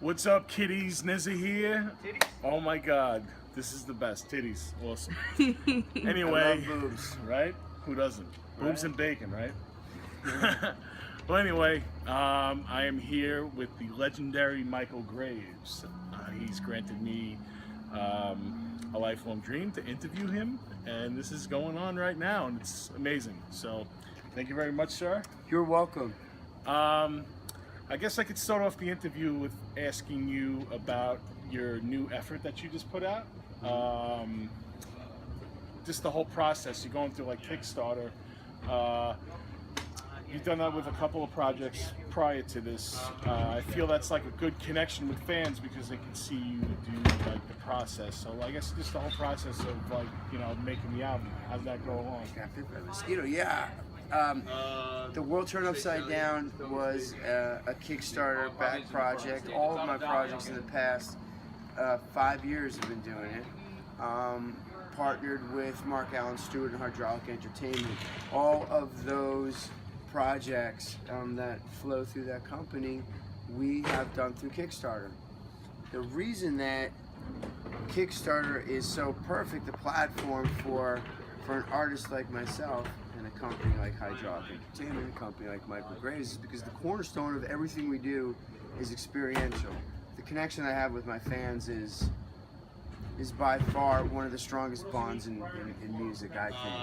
What's up, kiddies? Nizza here. Titties? Oh my God, this is the best. Titties, awesome. Anyway, I love boobs, right? Who doesn't? Right. Boobs and bacon, right? Well, anyway, I am here with the legendary Michael Graves. He's granted me a lifelong dream to interview him, and this is going on right now, and it's amazing. So, thank you very much, sir. You're welcome. I guess I could start off the interview with asking you about your new effort that you just put out. Just the whole process. You're going through like Kickstarter. You've done that with a couple of projects prior to this. I feel that's like a good connection with fans because they can see you do like the process. So I guess just the whole process of like, you know, making the album. How'd that go along? Mosquito, yeah. The World Turned Upside Down was a Kickstarter back project. All of my projects in the past 5 years have been doing it. Partnered with Mark Allen Stewart and Hydraulic Entertainment. All of those projects that flow through that company, we have done through Kickstarter. The reason that Kickstarter is so perfect, the platform for an artist like myself, and a company like Hydraulic Entertainment, a company like Michael Graves, is because the cornerstone of everything we do is experiential. The connection I have with my fans is by far one of the strongest bonds in music, I think.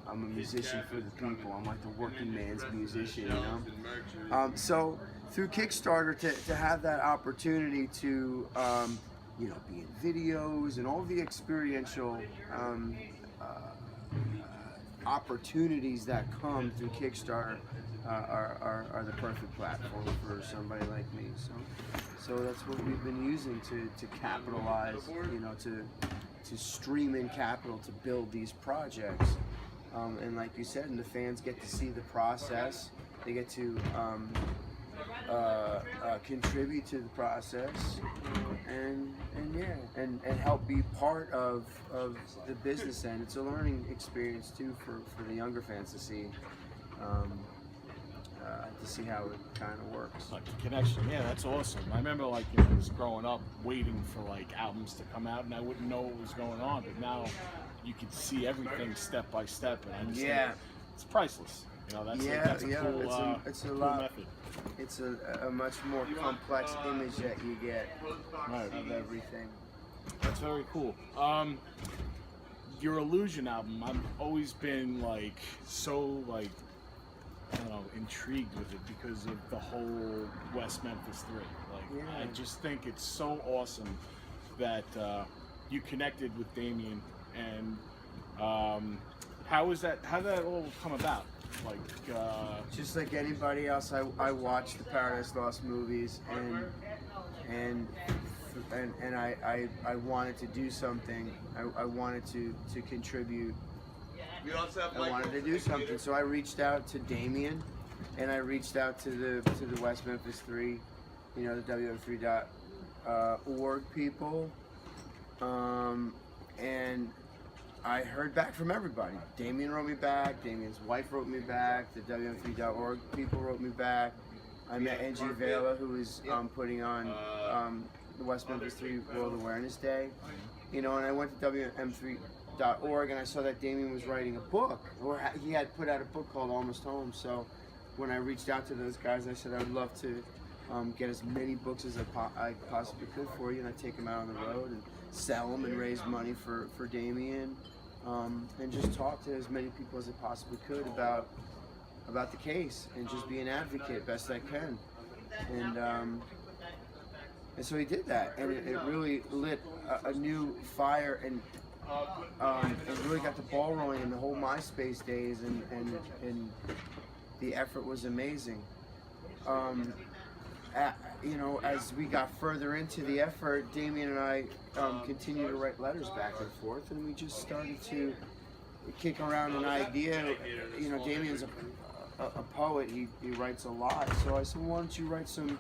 I'm a musician for the people. I'm like the working man's musician, you know? So through Kickstarter, to have that opportunity to you know, be in videos and all the experiential opportunities that come through Kickstarter are the perfect platform for somebody like me. So that's what we've been using to capitalize, you know, to stream in capital to build these projects. And like you said, and the fans get to see the process. They get to contribute to the process, and help be part of the business end. It's a learning experience too for the younger fans to see how it kind of works. Like the connection, yeah, that's awesome. I remember like, you know, just growing up waiting for like albums to come out and I wouldn't know what was going on, but now you can see everything step by step, and I just think it's priceless. You know, that's a cool, it's a cool lot. method. It's a much more complex image that you get of everything. That's very cool. Your Illusion album, I've always been like so like, I don't know, intrigued with it because of the whole West Memphis 3. Like, I just think it's so awesome that you connected with Damien, and how did that all come about? Like, just like anybody else, I watched the Paradise Lost movies, and I wanted to do something. I wanted to contribute. I wanted to do something, so I reached out to Damien, and I reached out to the West Memphis 3, you know, the WM3.org people, and I heard back from everybody. Damien wrote me back, Damien's wife wrote me back, the WM3.org people wrote me back. I met Angie Vela, who is putting on the West Memphis 3 World Awareness Day, you know, and I went to WM3.org and I saw that Damien was writing a book, or he had put out a book called Almost Home. So when I reached out to those guys, I said I would love to get as many books as I possibly could for you, and I'd take them out on the road and sell them and raise money for Damien, and just talk to as many people as I possibly could about the case, and just be an advocate best I can. And so he did that, and it really lit a new fire, and it really got the ball rolling in the whole MySpace days, and the effort was amazing. You know, as we got further into the effort, Damien and I continued to write letters back and forth, and we just started to kick around an idea. You know, Damien's a poet. He writes a lot. So I said, why don't you write some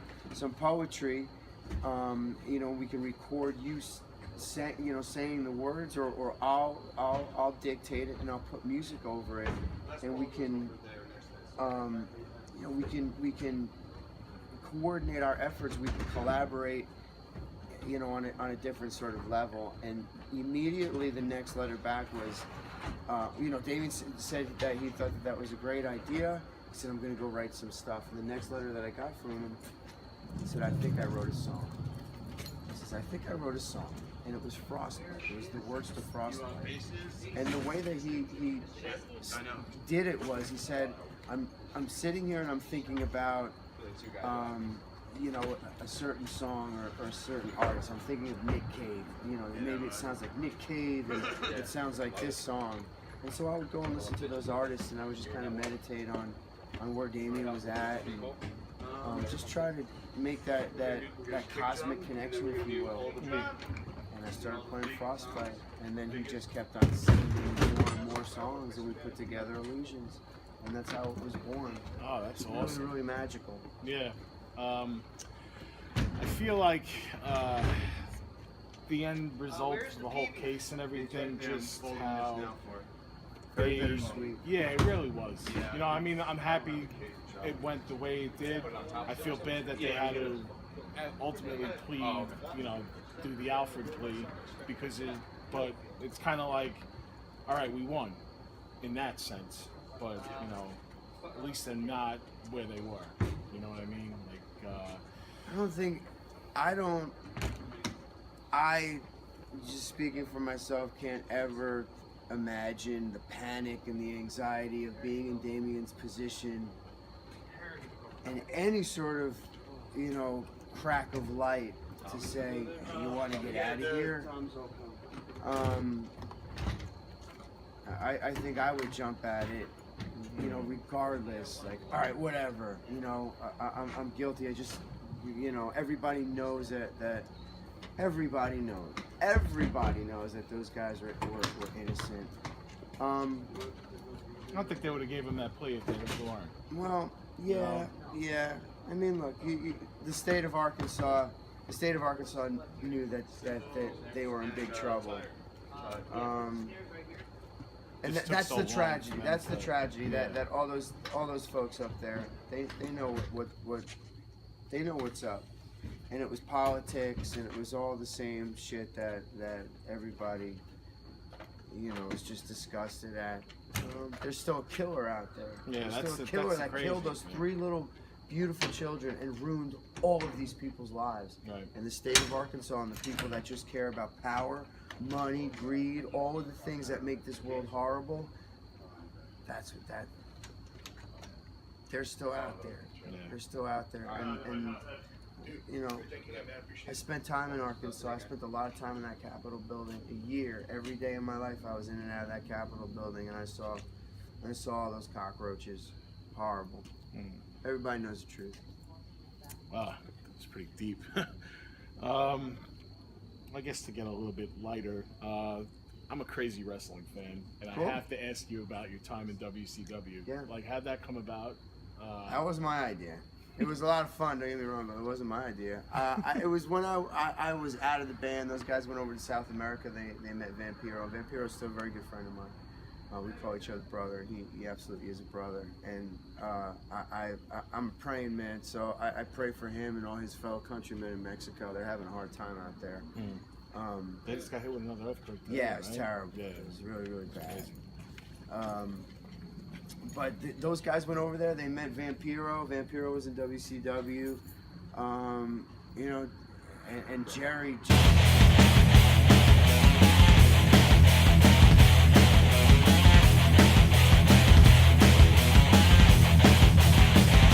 poetry? You know, we can record you saying the words, or I'll dictate it and I'll put music over it, and we can you know, we can coordinate our efforts. We can collaborate, you know, on a different sort of level. And immediately the next letter back was, you know, Damien said that he thought that was a great idea. He said, I'm going to go write some stuff. And the next letter that I got from him, he said, I think I wrote a song. He says, I think I wrote a song. And it was Frostbite. It was the words to Frostbite. And the way that he did it was, he said, I'm sitting here and I'm thinking about, you know, a certain song or a certain artist. I'm thinking of Nick Cave. You know, maybe it sounds like Nick Cave and it sounds like this song. And so I would go and listen to those artists, and I would just kind of meditate on where Damien was at, and just try to make that cosmic connection, if you will. And I started playing Frostbite, and then he just kept on singing more and more songs, and we put together Illusions, and that's how it was born. Oh, that's it's awesome. Really, really magical. Yeah. I feel like the end result of the whole case and everything, just how Very bittersweet. Yeah, it really was. You know, I mean, I'm happy it went the way it did. I feel bad that they had to ultimately plead, you know, do the Alfred plea, but it's kind of like, all right, we won in that sense, but, you know, at least they're not where they were. You know what I mean? Like, I, just speaking for myself, can't ever imagine the panic and the anxiety of being in Damien's position and any sort of, you know, crack of light to say, you want to get out of here. I think I would jump at it, you know, regardless. Like, all right, whatever. You know, I'm guilty. I just, you know, everybody knows that everybody knows that those guys were innocent. I don't think they would have gave him that plea if they weren't. Well, yeah, yeah. I mean, look, the state of Arkansas knew that they were in big trouble. And that's the tragedy. That's the tragedy. That all those folks up there, they know what they know what's up. And it was politics, and it was all the same shit that everybody, you know, is just disgusted at. There's still a killer out there. Yeah, there's still a killer that killed those 3 little beautiful children and ruined all of these people's lives. Right. And the state of Arkansas and the people that just care about power, money, greed, all of the things that make this world horrible, they're still out there. Yeah. They're still out there. And you know, I spent time in Arkansas. I spent a lot of time in that Capitol building. A year, every day of my life, I was in and out of that Capitol building, and I saw all those cockroaches. Horrible. Everybody knows the truth. Wow, it's pretty deep. I guess to get a little bit lighter, I'm a crazy wrestling fan, and Cool. I have to ask you about your time in WCW. Yeah. Like, how'd that come about? That was my idea. It was a lot of fun, don't get me wrong, but it wasn't my idea. It was when I was out of the band. Those guys went over to South America. They met Vampiro. Vampiro's still a very good friend of mine. We call each other brother. He absolutely is a brother. And I'm a praying man, so I pray for him and all his fellow countrymen in Mexico. They're having a hard time out there. They just got hit with another earthquake. Yeah, it was terrible. Yeah, It was really, really bad. But those guys went over there. They met Vampiro. Vampiro was in WCW. You know, and Jerry